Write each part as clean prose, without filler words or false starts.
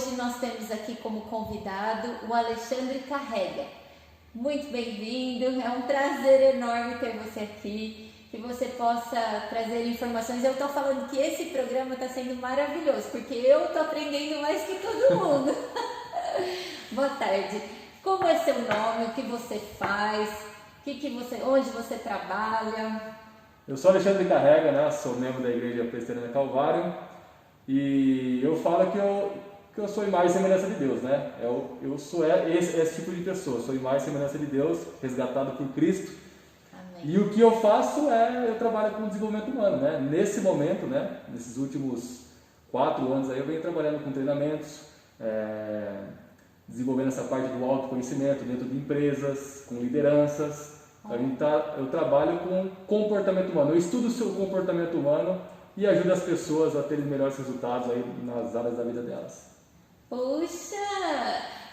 hoje nós temos aqui como convidado o Alexandre Carrega. Muito bem-vindo, é um prazer enorme ter você aqui, que você possa trazer informações. Eu estou falando que esse programa está sendo maravilhoso, porque eu estou aprendendo mais que todo mundo. Boa tarde. Como é seu nome? O que você faz? Onde você trabalha? Eu sou Alexandre Carrega, né? Sou membro da Igreja Presbiteriana Calvário e eu falo que eu sou imagem e semelhança de Deus, né? Eu sou esse tipo de pessoa, sou imagem e semelhança de Deus, resgatado por Cristo. Amém. E o que eu faço eu trabalho com desenvolvimento humano, né? Nesse momento, né? Nesses últimos 4 anos aí eu venho trabalhando com treinamentos, desenvolvendo essa parte do autoconhecimento dentro de empresas, com lideranças. Eu trabalho com comportamento humano, eu estudo o seu comportamento humano e ajudo as pessoas a terem melhores resultados aí nas áreas da vida delas. Puxa!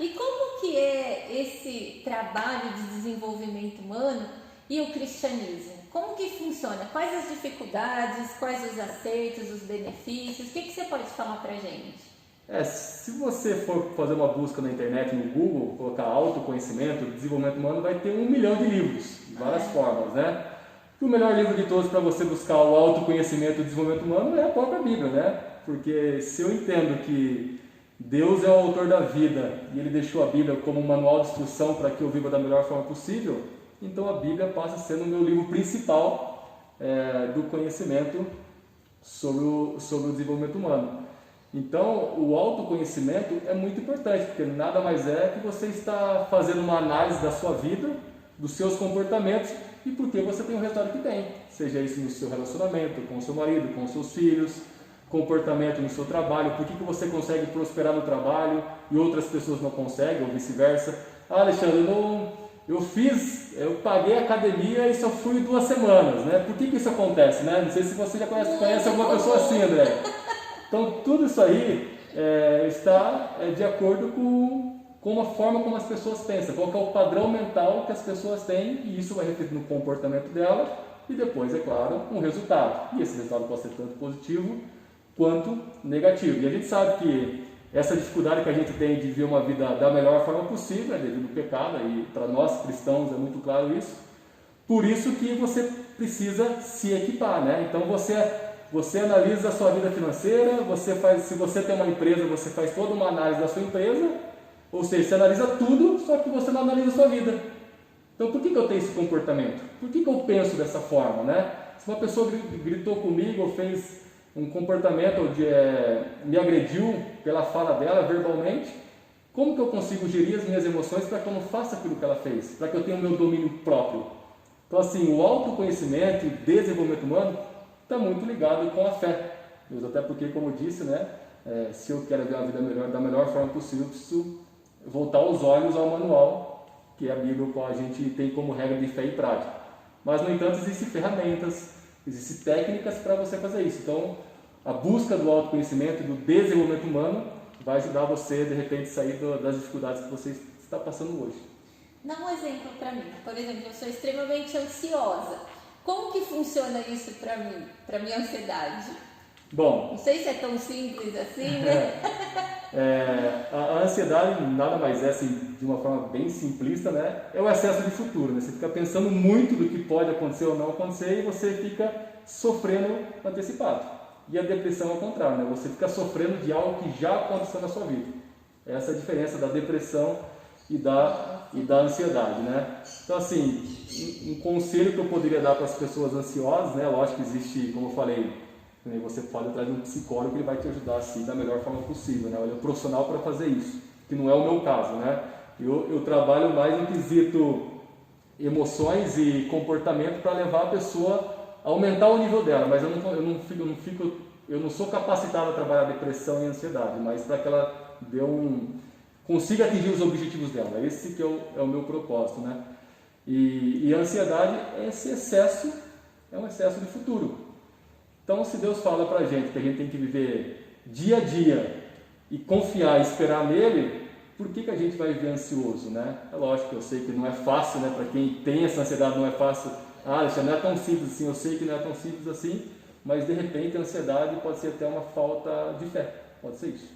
E como que é esse trabalho de desenvolvimento humano e o cristianismo? Como que funciona? Quais as dificuldades, quais os aceitos, os benefícios? O que você pode falar pra gente? Se você for fazer uma busca na internet, no Google, colocar autoconhecimento, desenvolvimento humano, vai ter 1 milhão de livros, de várias formas, né? E o melhor livro de todos para você buscar o autoconhecimento e o desenvolvimento humano é a própria Bíblia, né? Porque se eu entendo que Deus é o autor da vida e Ele deixou a Bíblia como um manual de instrução para que eu viva da melhor forma possível, então a Bíblia passa a ser o meu livro principal do conhecimento sobre o desenvolvimento humano. Então, o autoconhecimento é muito importante, porque nada mais é que você está fazendo uma análise da sua vida, dos seus comportamentos e por que você tem o resultado que tem. Seja isso no seu relacionamento, com o seu marido, com os seus filhos, comportamento no seu trabalho, por que você consegue prosperar no trabalho e outras pessoas não conseguem, ou vice-versa. Alexandre, eu paguei a academia e só fui 2 semanas, né? Por que isso acontece, né? Não sei se você já conhece alguma pessoa assim, André. Então, tudo isso aí está de acordo com a forma como as pessoas pensam, qual que é o padrão mental que as pessoas têm, e isso vai refletir no comportamento dela e depois, é claro, um resultado. E esse resultado pode ser tanto positivo quanto negativo. E a gente sabe que essa dificuldade que a gente tem de viver uma vida da melhor forma possível é devido ao pecado, e para nós cristãos é muito claro isso. Por isso que você precisa se equipar, né? Então, você analisa a sua vida financeira, se você tem uma empresa, você faz toda uma análise da sua empresa, ou seja, você analisa tudo, só que você não analisa a sua vida. Então, por que eu tenho esse comportamento? Por que eu penso dessa forma, né? Se uma pessoa gritou comigo ou fez um comportamento me agrediu pela fala dela verbalmente, como que eu consigo gerir as minhas emoções para que eu não faça aquilo que ela fez? Para que eu tenha o meu domínio próprio? Então, assim, o autoconhecimento e desenvolvimento humano está muito ligado com a fé. Até porque, como eu disse, né, se eu quero ver uma vida melhor, da melhor forma possível, eu preciso voltar os olhos ao manual, que é a Bíblia, qual a gente tem como regra de fé e prática. Mas, no entanto, existem ferramentas, existem técnicas para você fazer isso. Então, a busca do autoconhecimento e do desenvolvimento humano vai ajudar você, de repente, a sair das dificuldades que você está passando hoje. Dá um exemplo para mim. Por exemplo, eu sou extremamente ansiosa. Como que funciona isso para mim, para minha ansiedade? Bom, não sei se é tão simples assim, né? A ansiedade nada mais é, assim, de uma forma bem simplista, né? É o excesso de futuro, né? Você fica pensando muito do que pode acontecer ou não acontecer e você fica sofrendo antecipado. E a depressão é o contrário, né? Você fica sofrendo de algo que já aconteceu na sua vida. Essa é a diferença da depressão e da ansiedade, né? Então, assim, um conselho que eu poderia dar para as pessoas ansiosas, né? Lógico que existe, como eu falei, você pode atrás de um psicólogo que ele vai te ajudar assim da melhor forma possível, né? Ele é um profissional para fazer isso, que não é o meu caso, né? Eu trabalho mais no quesito emoções e comportamento para levar a pessoa a aumentar o nível dela, mas eu não sou capacitado a trabalhar depressão e ansiedade, mas para que ela consiga atingir os objetivos dela. Esse que é o meu propósito, né? E a ansiedade é esse excesso, é um excesso de futuro. Então, se Deus fala pra gente que a gente tem que viver dia a dia e confiar e esperar nele, por que a gente vai viver ansioso, né? É lógico que eu sei que não é fácil, né? Para quem tem essa ansiedade não é fácil. Isso não é tão simples assim, eu sei que não é tão simples assim, mas de repente a ansiedade pode ser até uma falta de fé, pode ser isso.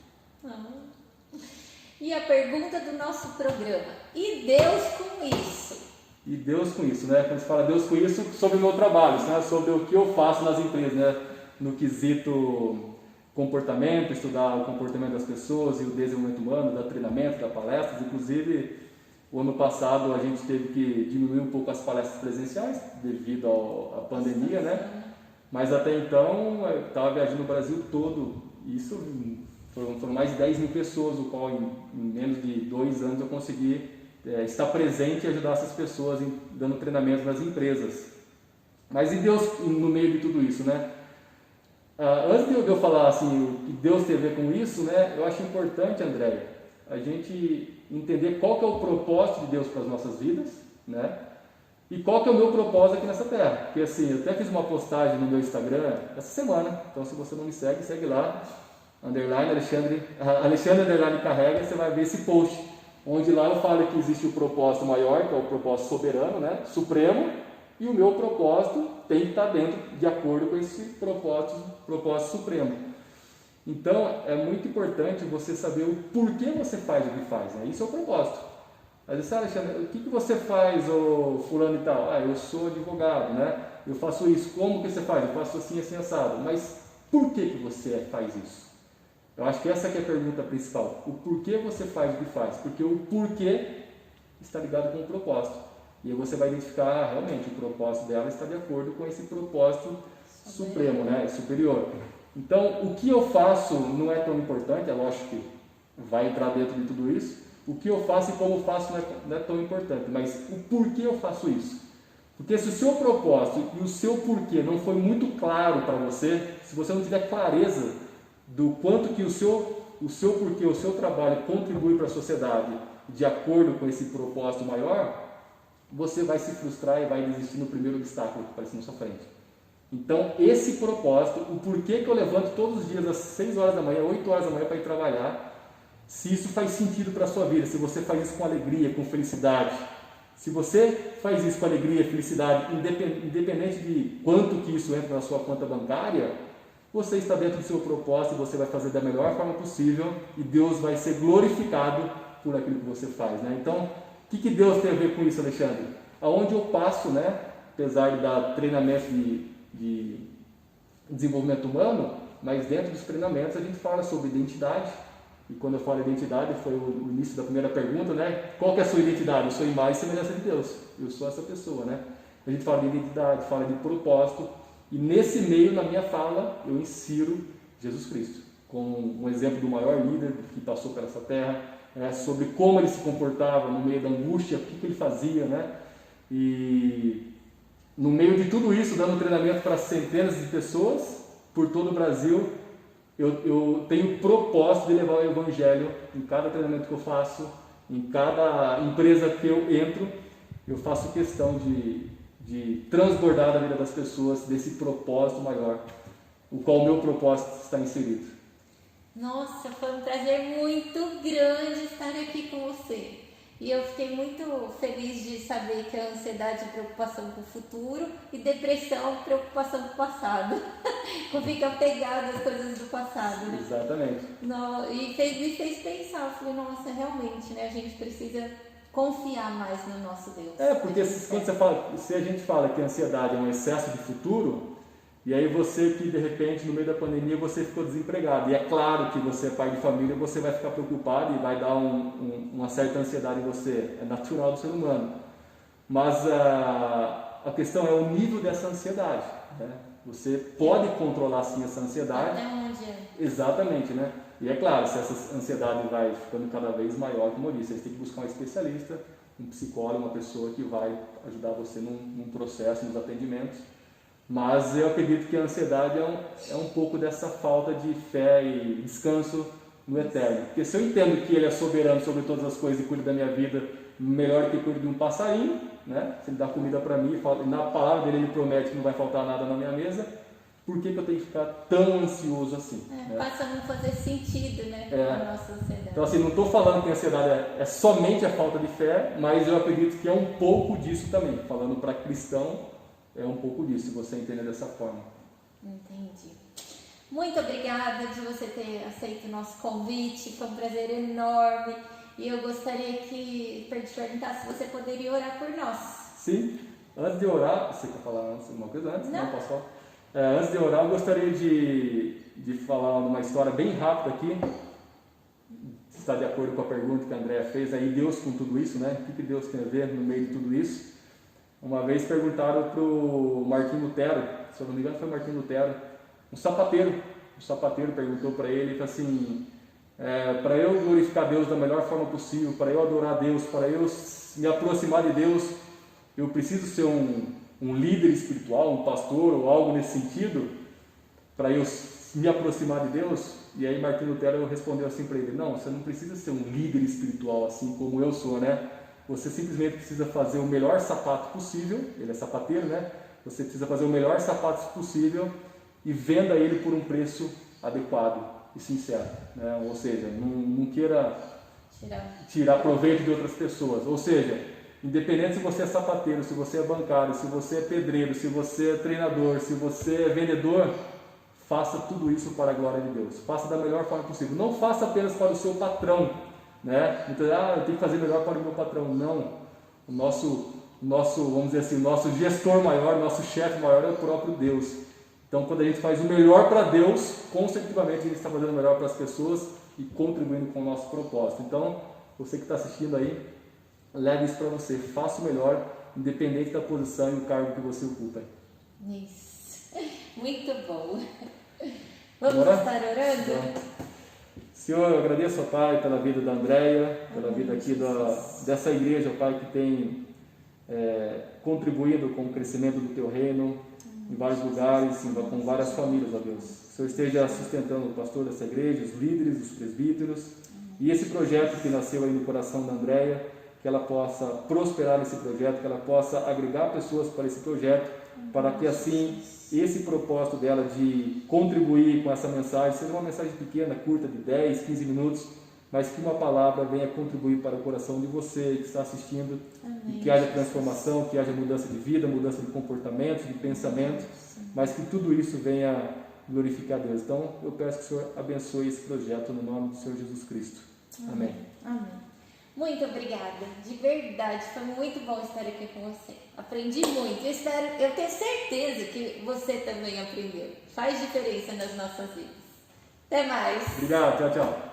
E a pergunta do nosso programa: e Deus com isso? E Deus com isso, né? Quando se fala Deus com isso, sobre o meu trabalho, né? Sobre o que eu faço nas empresas, né? No quesito comportamento, estudar o comportamento das pessoas e o desenvolvimento humano, dar treinamento, dar palestras. Inclusive, o ano passado a gente teve que diminuir um pouco as palestras presenciais devido à pandemia, né? Mas até então eu estava viajando no Brasil todo. Isso foram mais de 10 mil pessoas, o qual em menos de 2 anos eu consegui estar presente e ajudar essas pessoas dando treinamento nas empresas. Mas e Deus no meio de tudo isso, né? Antes de eu falar assim, o que Deus tem a ver com isso, né? Eu acho importante, André, a gente entender qual que é o propósito de Deus para as nossas vidas, né? E qual que é o meu propósito aqui nessa terra. Porque assim, eu até fiz uma postagem no meu Instagram essa semana, então se você não me segue, segue lá, Alexandre Carrega, você vai ver esse post, onde lá eu falo que existe o propósito maior, que é o propósito soberano, né? Supremo, e o meu propósito tem que estar dentro, de acordo com esse propósito supremo. Então, é muito importante você saber o porquê você faz o que faz, né? Isso é o propósito. Às vezes, Alexandre, o que você faz, ô fulano e tal? Eu sou advogado, né? Eu faço isso. Como que você faz? Eu faço assim, assim, assado. Mas por que você faz isso? Eu acho que essa aqui é a pergunta principal. O porquê você faz o que faz? Porque o porquê está ligado com o propósito. E aí você vai identificar, realmente, o propósito dela está de acordo com esse propósito supremo, né? Superior. Então, o que eu faço não é tão importante, é lógico que vai entrar dentro de tudo isso. O que eu faço e como faço não é tão importante, mas o porquê eu faço isso. Porque se o seu propósito e o seu porquê não foi muito claro para você, se você não tiver clareza do quanto que o seu porquê, o seu trabalho contribui para a sociedade de acordo com esse propósito maior, você vai se frustrar e vai desistir no primeiro obstáculo que aparece na sua frente. Então, esse propósito, o porquê que eu levanto todos os dias às 6 horas da manhã, 8 horas da manhã para ir trabalhar, se isso faz sentido para a sua vida, se você faz isso com alegria, com felicidade, se você faz isso com alegria, felicidade, independente de quanto que isso entra na sua conta bancária, você está dentro do seu propósito e você vai fazer da melhor forma possível e Deus vai ser glorificado por aquilo que você faz, né? Então, o que Deus tem a ver com isso, Alexandre? Aonde eu passo, né, apesar de dar treinamento de desenvolvimento humano, mas dentro dos treinamentos a gente fala sobre identidade. E quando eu falo identidade, foi o início da primeira pergunta, né? Qual que é a sua identidade? Eu sou imagem e semelhança de Deus. Eu sou essa pessoa, né? A gente fala de identidade, fala de propósito. E nesse meio, na minha fala, eu insiro Jesus Cristo como um exemplo do maior líder que passou por essa terra, sobre como ele se comportava no meio da angústia, o que ele fazia, né? E no meio de tudo isso, dando treinamento para centenas de pessoas por todo o Brasil, eu tenho o propósito de levar o Evangelho em cada treinamento que eu faço, em cada empresa que eu entro, eu faço questão de transbordar da vida das pessoas desse propósito maior, o qual o meu propósito está inserido. Nossa, foi um prazer muito grande estar aqui com você. E eu fiquei muito feliz de saber que a ansiedade é preocupação com o futuro e depressão é preocupação com o passado. Fica apegado às coisas do passado, né? Exatamente. E me fez pensar, eu falei, nossa, realmente, né? A gente precisa confiar mais no nosso Deus. Porque se a gente fala que a ansiedade é um excesso de futuro, e aí você que de repente no meio da pandemia você ficou desempregado, e é claro que você é pai de família, você vai ficar preocupado e vai dar uma certa ansiedade em você, é natural do ser humano, mas a questão é o nível dessa ansiedade, né? Você pode controlar sim essa ansiedade. Até onde é? Exatamente, né? E é claro, se essa ansiedade vai ficando cada vez maior, como eu disse, você tem que buscar um especialista, um psicólogo, uma pessoa que vai ajudar você num processo, nos atendimentos. Mas eu acredito que a ansiedade é um pouco dessa falta de fé e descanso no eterno. Porque se eu entendo que Ele é soberano sobre todas as coisas e cuida da minha vida melhor que cuida de um passarinho, né? Se Ele dá comida para mim, e na palavra dele Ele promete que não vai faltar nada na minha mesa, por que eu tenho que ficar tão ansioso assim? Né? Passa a não fazer sentido, né? A nossa ansiedade. Então assim, não estou falando que a ansiedade é somente a falta de fé, mas eu acredito que é um pouco disso também. Falando para cristão, é um pouco disso, se você entender dessa forma. Entendi. Muito obrigada de você ter aceito o nosso convite, foi um prazer enorme. e eu gostaria para te perguntar se você poderia orar por nós. Sim, antes de orar, você quer falar alguma coisa antes? Não. Posso falar? Antes de orar, eu gostaria de falar uma história bem rápida aqui. Se está de acordo com a pergunta que a Andrea fez, aí Deus com tudo isso, né? O que Deus tem a ver no meio de tudo isso? Uma vez perguntaram para o Martinho Lutero, se eu não me engano foi o Martinho Lutero, um sapateiro perguntou para ele, assim, para eu glorificar Deus da melhor forma possível, para eu adorar Deus, para eu me aproximar de Deus, eu preciso ser um líder espiritual, um pastor ou algo nesse sentido, para eu me aproximar de Deus? E aí Martinho Lutero respondeu assim para ele: não, você não precisa ser um líder espiritual assim como eu sou, né? Você simplesmente precisa fazer o melhor sapato possível. Ele é sapateiro, né? Você precisa fazer o melhor sapato possível e venda ele por um preço adequado e sincero, né? Ou seja, não queira tirar proveito de outras pessoas. Ou seja, independente se você é sapateiro, se você é bancário, se você é pedreiro, se você é treinador, se você é vendedor, faça tudo isso para a glória de Deus. Faça da melhor forma possível. Não faça apenas para o seu patrão, né? Então, eu tenho que fazer melhor para o meu patrão. Não. O nosso, vamos dizer assim, o nosso gestor maior, nosso chefe maior é o próprio Deus. Então, quando a gente faz o melhor para Deus, consecutivamente a gente está fazendo o melhor para as pessoas e contribuindo com o nosso propósito. Então, você que está assistindo aí, leve isso para você. Faça o melhor, independente da posição e o cargo que você ocupa. Isso. Muito bom. Vamos estar orando? Senhor, eu agradeço, Pai, pela vida da Andrea, pela vida aqui dessa igreja, Pai, que tem contribuído com o crescimento do Teu reino em vários lugares, com várias famílias, ó Deus. Que o Senhor esteja sustentando o pastor dessa igreja, os líderes, os presbíteros, e esse projeto que nasceu aí no coração da Andrea, que ela possa prosperar nesse projeto, que ela possa agregar pessoas para esse projeto, para que assim esse propósito dela de contribuir com essa mensagem seja uma mensagem pequena, curta, de 10, 15 minutos, mas que uma palavra venha contribuir para o coração de você que está assistindo. Amém. E que haja transformação, que haja mudança de vida, mudança de comportamento, de pensamento, mas que tudo isso venha glorificar a Deus. Então eu peço que o Senhor abençoe esse projeto no nome do Senhor Jesus Cristo. Amém. Amém. Muito obrigada, de verdade, foi muito bom estar aqui com você. Aprendi muito, eu tenho certeza que você também aprendeu. Faz diferença nas nossas vidas. Até mais. Obrigado, tchau, tchau.